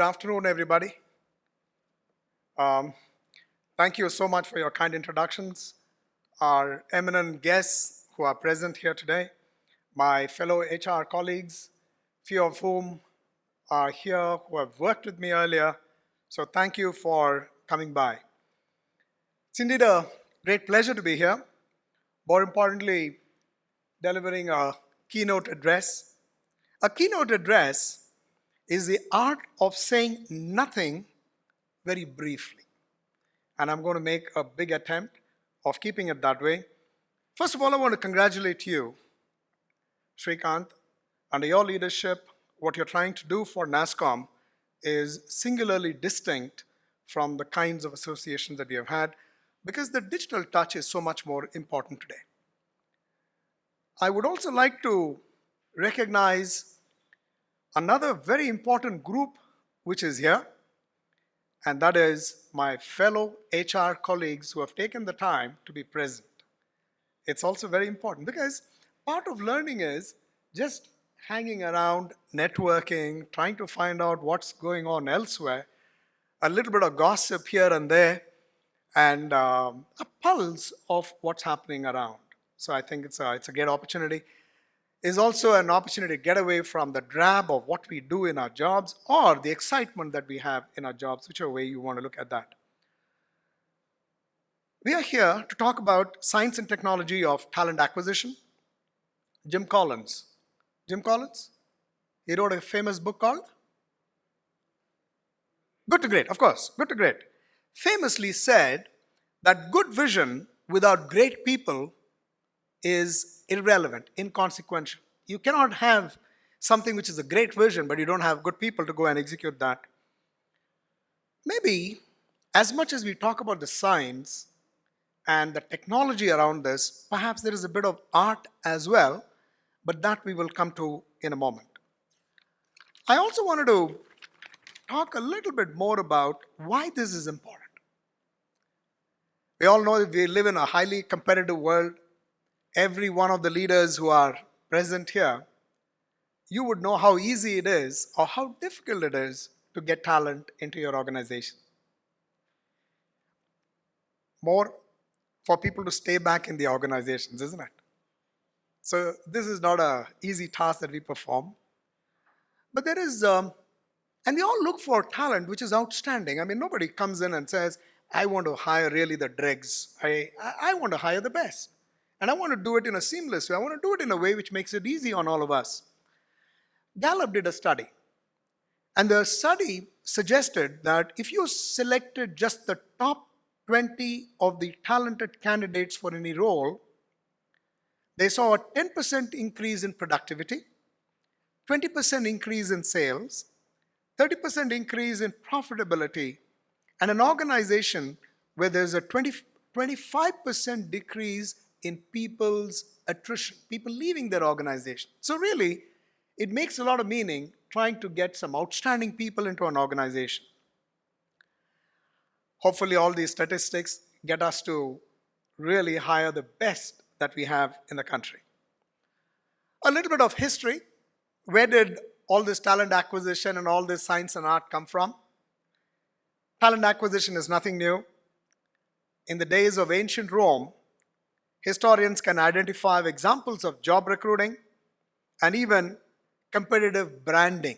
Good afternoon, everybody. Um, Thank you so much for your kind introductions. Our eminent guests who are present here today, my fellow HR colleagues, few of whom are here who have worked with me earlier. So thank you for coming by. It's indeed a great pleasure to be here. More importantly, delivering a keynote address. A keynote address is the art of saying nothing very briefly. And I'm going to make a big attempt of keeping it that way. First of all, I want to congratulate you, Srikanth. Under your leadership, what you're trying to do for NASSCOM is singularly distinct from the kinds of associations that we have had, because the digital touch is so much more important today. I would also like to recognize another very important group which is here, and that is my fellow HR colleagues who have taken the time to be present. It's also very important because part of learning is just hanging around, networking, trying to find out what's going on elsewhere, a little bit of gossip here and there, and a pulse of what's happening around. So I think it's a great opportunity. Is also an opportunity to get away from the drab of what we do in our jobs or the excitement that we have in our jobs, whichever way you want to look at that. We are here to talk about science and technology of talent acquisition. Jim Collins. Jim Collins? He wrote a famous book called Good to Great, of course, Good to Great. Famously said that good vision without great people is irrelevant, inconsequential. You cannot have something which is a great vision, but you don't have good people to go and execute that. Maybe as much as we talk about the science and the technology around this, perhaps there is a bit of art as well, but that we will come to in a moment. I also wanted to talk a little bit more about why this is important. We all know that we live in a highly competitive world. Every one of the leaders who are present here, you would know how easy it is or how difficult it is to get talent into your organization. More for people to stay back in the organizations, isn't it? So this is not an easy task that we perform. But there is, and we all look for talent which is outstanding. I mean, nobody comes in and says, I want to hire really the dregs. I want to hire the best. And I want to do it in a seamless way. I want to do it in a way which makes it easy on all of us. Gallup did a study. And the study suggested that if you selected just the top 20 of the talented candidates for any role, they saw a 10% increase in productivity, 20% increase in sales, 30% increase in profitability, and an organization where there's a 25% decrease in people's attrition, people leaving their organization. So really, it makes a lot of meaning trying to get some outstanding people into an organization. Hopefully all these statistics get us to really hire the best that we have in the country. A little bit of history. Where did all this talent acquisition and all this science and art come from? Talent acquisition is nothing new. In the days of ancient Rome, historians can identify examples of job recruiting and even competitive branding.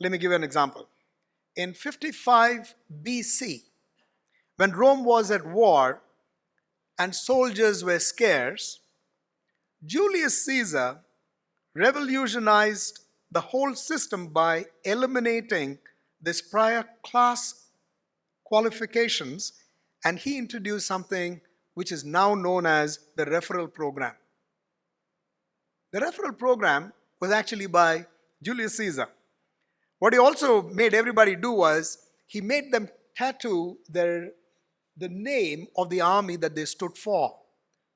Let me give you an example. In 55 BC, when Rome was at war and soldiers were scarce, Julius Caesar revolutionized the whole system by eliminating this prior class qualifications, and he introduced something which is now known as the referral program. The referral program was actually by Julius Caesar. What he also made everybody do was he made them tattoo the name of the army that they stood for.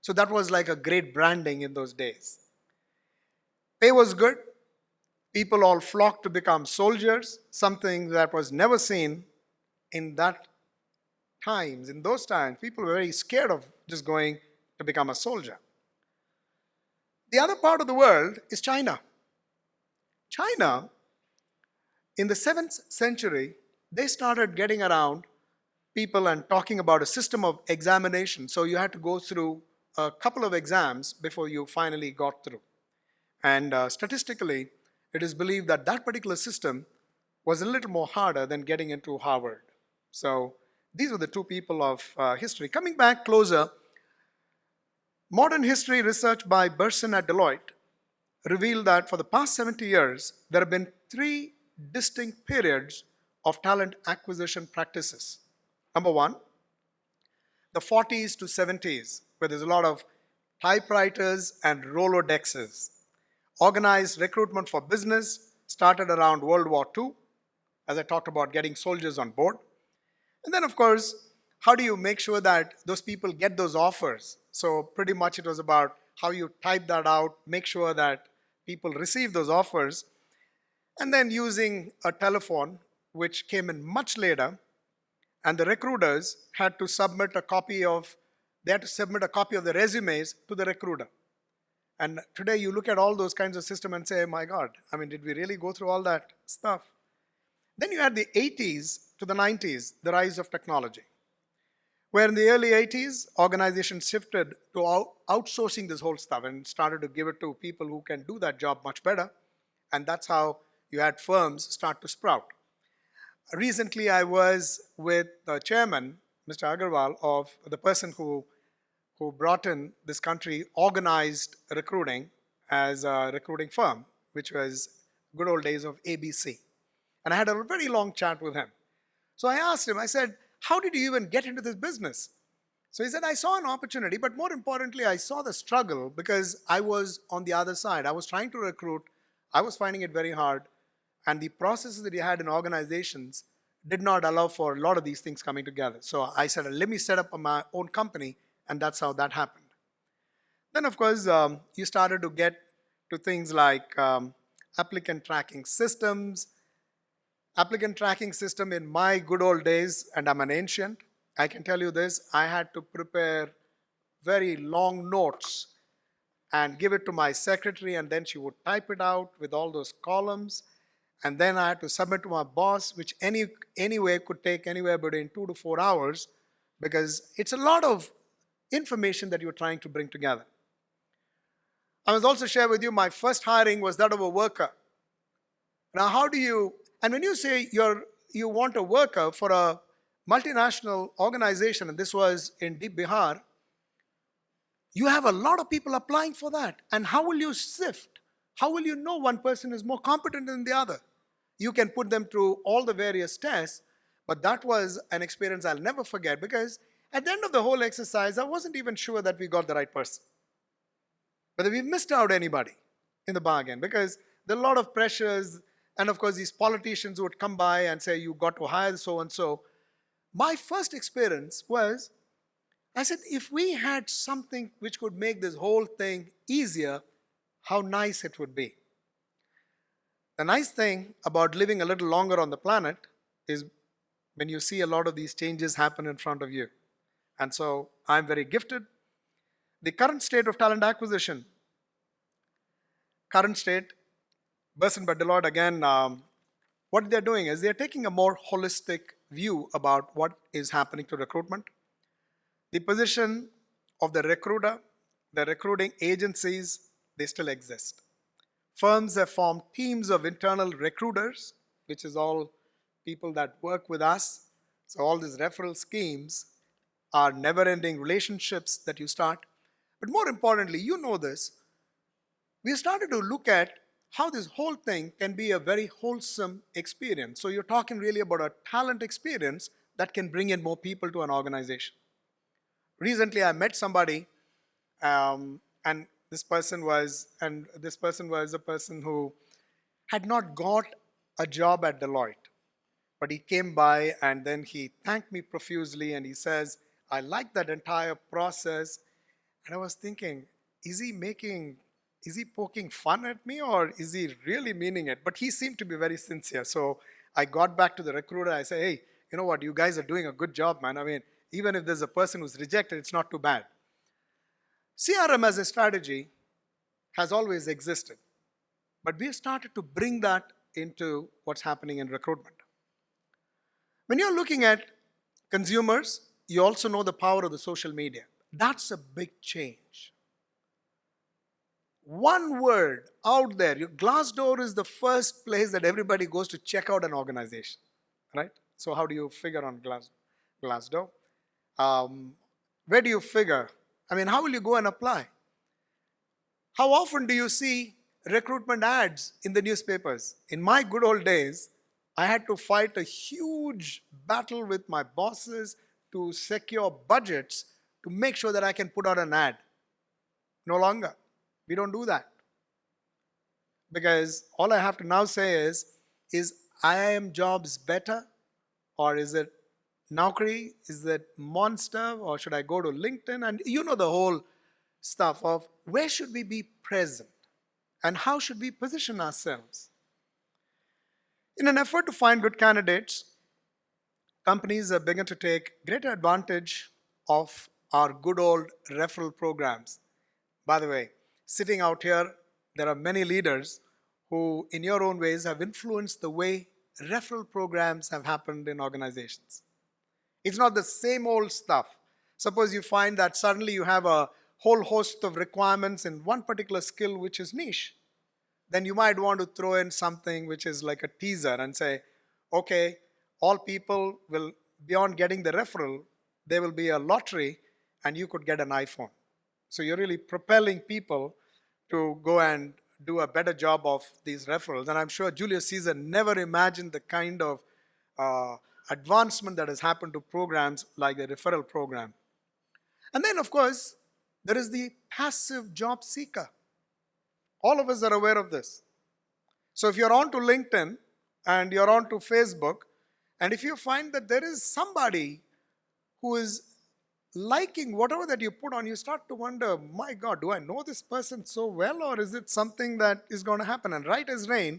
So that was like a great branding in those days. Pay was good. People all flocked to become soldiers, something that was never seen in those times. People were very scared of just going to become a soldier. The other part of the world is China. China In the 7th century, they started getting around people and talking about a system of examination. So you had to go through a couple of exams before you finally got through. And statistically, it is believed that that particular system was a little more harder than getting into Harvard. So these were the two people of history. Coming back closer, modern history research by Burson at Deloitte revealed that for the past 70 years, there have been 3 distinct periods of talent acquisition practices. Number one, the 40s to 70s, where there's a lot of typewriters and Rolodexes. Organized recruitment for business started around World War II, as I talked about getting soldiers on board. And then, of course, how do you make sure that those people get those offers? So pretty much it was about how you type that out, make sure that people receive those offers, and then using a telephone, which came in much later, and the recruiters had to submit a copy of the resumes to the recruiter. And today you look at all those kinds of systems and say, my God, I mean, did we really go through all that stuff? Then you had the 80s to the 90s, the rise of technology, where in the early 80s, organizations shifted to outsourcing this whole stuff and started to give it to people who can do that job much better. And that's how you had firms start to sprout. Recently, I was with the chairman, Mr. Agarwal, of the person who brought in this country organized recruiting as a recruiting firm, which was good old days of ABC. And I had a very long chat with him. So I asked him, I said, how did you even get into this business? So he said, I saw an opportunity, but more importantly, I saw the struggle because I was on the other side. I was trying to recruit. I was finding it very hard. And the processes that he had in organizations did not allow for a lot of these things coming together. So I said, let me set up my own company, and that's how that happened. Then, of course, you started to get to things like applicant tracking systems. Applicant tracking system in my good old days, and I'm an ancient, I can tell you this, I had to prepare very long notes and give it to my secretary, and then she would type it out with all those columns. And then I had to submit to my boss, which anyway could take anywhere between 2 to 4 hours, because it's a lot of information that you're trying to bring together. I must also share with you, my first hiring was that of a worker. Now, how do you, and when you say you want a worker for a multinational organization, and this was in deep Bihar, you have a lot of people applying for that. And how will you sift? How will you know one person is more competent than the other? You can put them through all the various tests, but that was an experience I'll never forget, because at the end of the whole exercise, I wasn't even sure that we got the right person, whether we missed out anybody in the bargain, because there are a lot of pressures, and of course these politicians would come by and say, you got to hire so and so. My first experience was, I said, if we had something which could make this whole thing easier, how nice it would be. The nice thing about living a little longer on the planet is when you see a lot of these changes happen in front of you. And so I'm very gifted. The current state of talent acquisition, Burson by Deloitte again, what they're doing is they're taking a more holistic view about what is happening to recruitment. The position of the recruiter, the recruiting agencies, they still exist. Firms have formed teams of internal recruiters, which is all people that work with us. So all these referral schemes are never-ending relationships that you start. But more importantly, you know this, we started to look at how this whole thing can be a very wholesome experience. So you're talking really about a talent experience that can bring in more people to an organization. Recently, I met somebody, and this person was a person who had not got a job at Deloitte, but he came by and then he thanked me profusely and he says, I like that entire process. And I was thinking, is he poking fun at me, or is he really meaning it? But he seemed to be very sincere. So I got back to the recruiter. I said, hey, you know what? You guys are doing a good job, man. I mean, even if there's a person who's rejected, it's not too bad. CRM as a strategy has always existed, but we have started to bring that into what's happening in recruitment. When you're looking at consumers, you also know the power of the social media. That's a big change. One word out there, your Glassdoor is the first place that everybody goes to check out an organization, right? So how do you figure on Glassdoor? Where do you figure? I mean, how will you go and apply? How often do you see recruitment ads in the newspapers? In my good old days, I had to fight a huge battle with my bosses to secure budgets to make sure that I can put out an ad. No longer. We don't do that. Because all I have to now say is IIM Jobs better? Or is it Naukri? Is it Monster? Or should I go to LinkedIn? And you know the whole stuff of where should we be present? And how should we position ourselves? In an effort to find good candidates, companies have begun to take greater advantage of our good old referral programs. By the way, sitting out here, there are many leaders who, in your own ways, have influenced the way referral programs have happened in organizations. It's not the same old stuff. Suppose you find that suddenly you have a whole host of requirements in one particular skill which is niche. Then you might want to throw in something which is like a teaser and say, okay, all people will, beyond getting the referral, there will be a lottery and you could get an iPhone. So you're really propelling people to go and do a better job of these referrals. And I'm sure Julius Caesar never imagined the kind of advancement that has happened to programs like the referral program. And then, of course, there is the passive job seeker. All of us are aware of this. So if you're on to LinkedIn and you're on to Facebook, and if you find that there is somebody who is liking whatever that you put on, you start to wonder, my God, do I know this person so well, or is it something that is going to happen? And right as rain,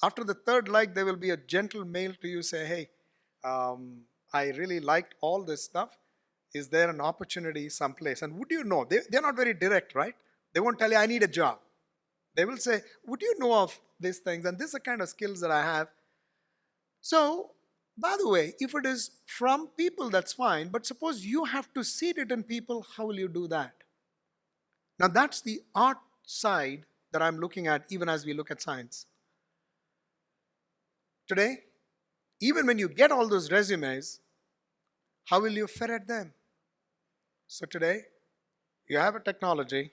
after the third like, there will be a gentle mail to you say, hey, I really liked all this stuff. Is there an opportunity someplace? And would you know? They're not very direct, right? They won't tell you, I need a job. They will say, would you know of these things? And this is the kind of skills that I have. So, by the way, if it is from people, that's fine. But suppose you have to seed it in people, how will you do that? Now, that's the art side that I'm looking at even as we look at science. Today, even when you get all those resumes, how will you ferret them? So today, you have a technology.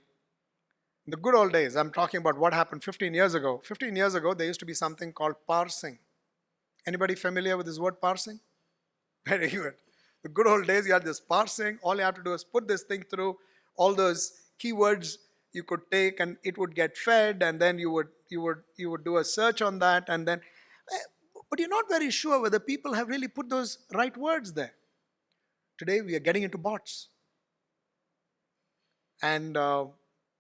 In the good old days, I'm talking about what happened 15 years ago. 15 years ago, there used to be something called parsing. Anybody familiar with this word parsing? Very good. The good old days, you had this parsing. All you have to do is put this thing through all those keywords you could take, and it would get fed, and then you would do a search on that, and then, but you're not very sure whether people have really put those right words there. Today, we are getting into bots. And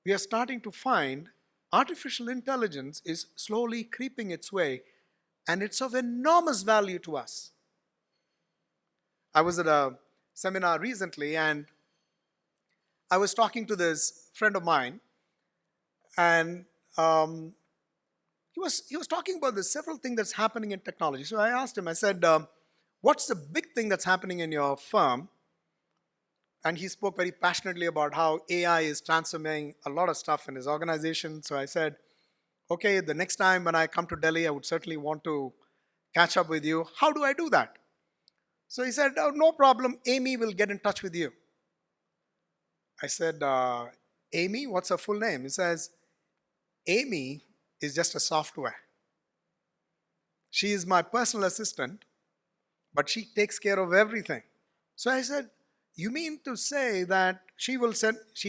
we are starting to find artificial intelligence is slowly creeping its way, and it's of enormous value to us. I was at a seminar recently, and I was talking to this friend of mine, and he was talking about the several things that's happening in technology. So I asked him, I said, what's the big thing that's happening in your firm? And he spoke very passionately about how AI is transforming a lot of stuff in his organization. So I said, okay, the next time when I come to Delhi, I would certainly want to catch up with you. How do I do that? So he said, oh, no problem. Amy will get in touch with you. I said, Amy, what's her full name? He says, Amy is just a software. She is my personal assistant, but she takes care of everything. So I said, you mean to say that she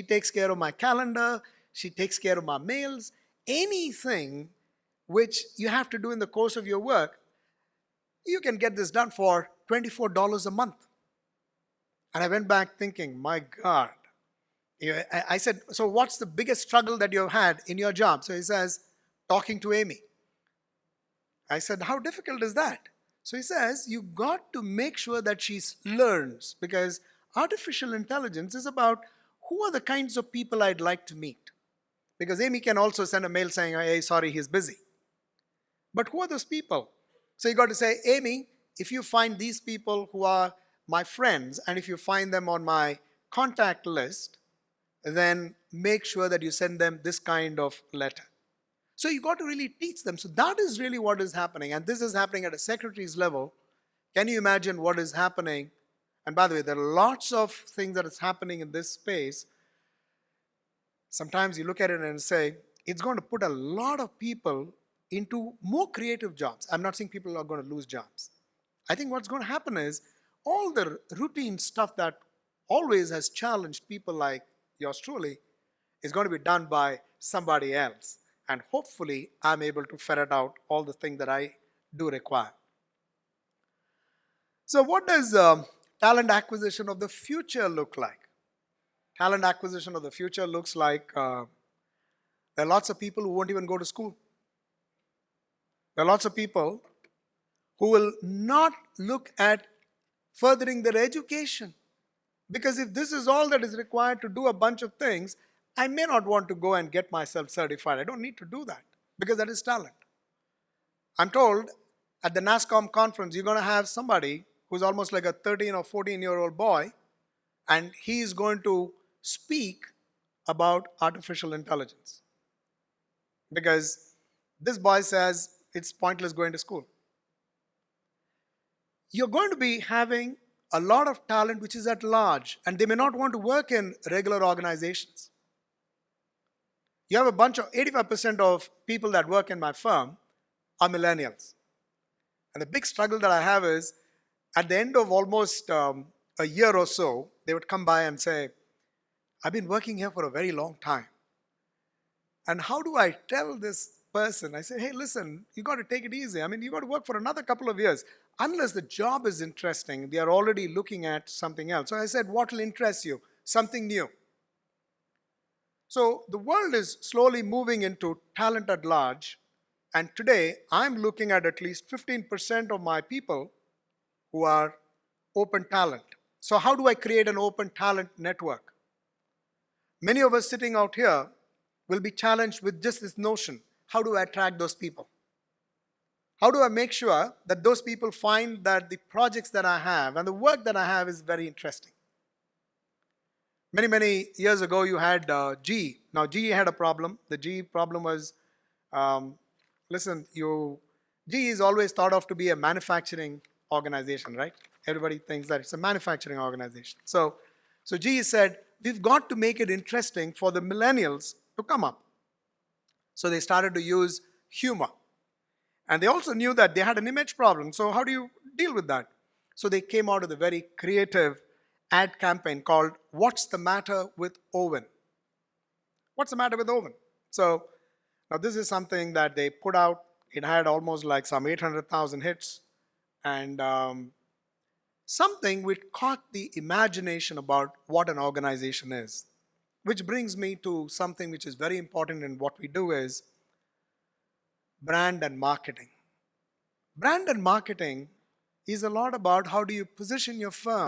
takes care of my calendar, she takes care of my mails, anything which you have to do in the course of your work, you can get this done for $24 a month. And I went back thinking, my God. I said, so what's the biggest struggle that you've had in your job? So he says, talking to Amy. I said, how difficult is that? So he says, you got to make sure that she learns, because artificial intelligence is about who are the kinds of people I'd like to meet. Because Amy can also send a mail saying, hey, sorry, he's busy. But who are those people? So you got to say, Amy, if you find these people who are my friends, and if you find them on my contact list, then make sure that you send them this kind of letter. So you got to really teach them. So that is really what is happening. And this is happening at a secretary's level. Can you imagine what is happening? And by the way, there are lots of things that is happening in this space. Sometimes you look at it and say, it's going to put a lot of people into more creative jobs. I'm not saying people are going to lose jobs. I think what's going to happen is all the routine stuff that always has challenged people like yours truly is going to be done by somebody else. And hopefully, I'm able to ferret out all the things that I do require. So what does talent acquisition of the future look like? Talent acquisition of the future looks like there are lots of people who won't even go to school. There are lots of people who will not look at furthering their education. Because if this is all that is required to do a bunch of things, I may not want to go and get myself certified. I don't need to do that because that is talent. I'm told at the NASSCOM conference, you're going to have somebody who's almost like a 13 or 14-year-old boy, and he's going to speak about artificial intelligence. Because this boy says it's pointless going to school. You're going to be having a lot of talent which is at large, and they may not want to work in regular organizations. You have a bunch of 85% of people that work in my firm are millennials. And the big struggle that I have is at the end of almost a year or so, they would come by and say, I've been working here for a very long time. And how do I tell this person? I say, hey, listen, you got to take it easy. I mean, you got to work for another couple of years. Unless the job is interesting, they are already looking at something else. So I said, what will interest you? Something new. So the world is slowly moving into talent at large. And today, I'm looking at least 15% of my people who are open talent. So how do I create an open talent network? Many of us sitting out here will be challenged with just this notion. How do I attract those people? How do I make sure that those people find that the projects that I have and the work that I have is very interesting? Many, many years ago, you had GE. Now, GE had a problem. The GE problem was, GE is always thought of to be a manufacturing organization, right? Everybody thinks that it's a manufacturing organization. So GE said, we've got to make it interesting for the millennials to come up. So they started to use humor. And they also knew that they had an image problem. So how do you deal with that? So they came out with a very creative ad campaign called What's the Matter with Owen? What's the matter with Owen? So now this is something that they put out. It had almost like some 800,000 hits. And something which caught the imagination about what an organization is. Which brings me to something which is very important in what we do is brand and marketing. Brand and marketing is a lot about how do you position your firm